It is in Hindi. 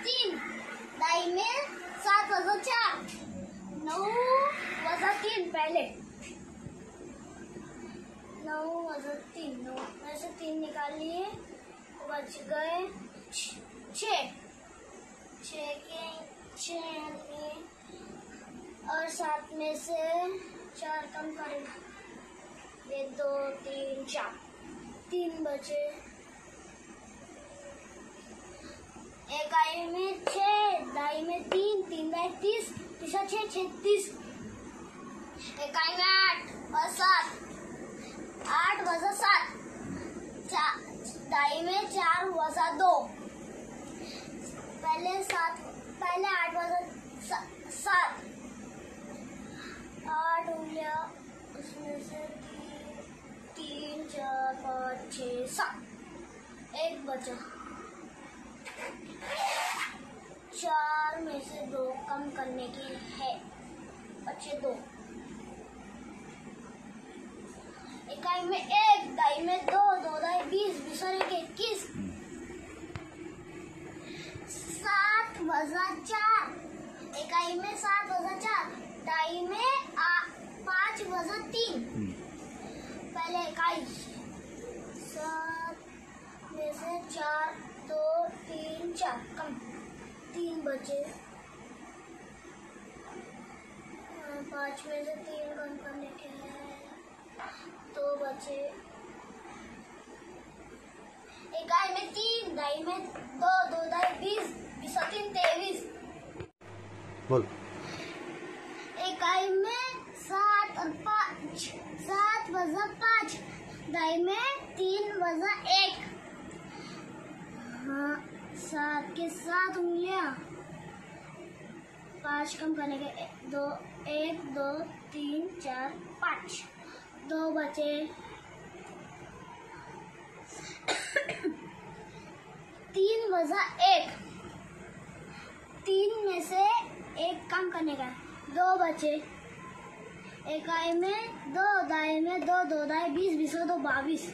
3, दाई में 7 वजा 4, 9 वजा 3 पहले 9 वजा 3, 9 में से 3 निकाल लिए, बच गए 6 के 6 और 7 में से 4 कम करें, ये 2 3 4, 3 बचे। इकाई में 6, दाई में 3, 3 दाई 30, 6 36। इकाई में 8 और 7, 8 वजा 7, दाई में 4 वजा 2, पहले 8 वजा 7, 8 उंगलियां, उसमें से 3 4 5 6 7, 1 बचा। 4 में से 2 कम करने की है, बचे 2। इकाई में 1, दाई में 2, 2 दाई 20, 20 और 1 21। 7 वजा 4, इकाई में 7 वजा 4, दाई में 5 वजा 3, पहले इकाई 7 में से 4 2 3 4 कम, 3 बचे। 5 में से 3 कम करने के हैं, 2 बचे। इकाई में 3, दाई में 2, 2 दाई 20, 20 और 3 23। बोल। इकाई में 7 और 5, 7 वजा 5, दाई में 3 वजा 1, हाँ 7 के 7 उंगलियां, 5 कम करने के 2 1 2 3 4 5, 2 बचे। 3 वजा 1, 3 में से 1 कम करने का, 2 बचे। इकाई में 2, दाई में 2, 2 दाई 20, 20 और 2 22।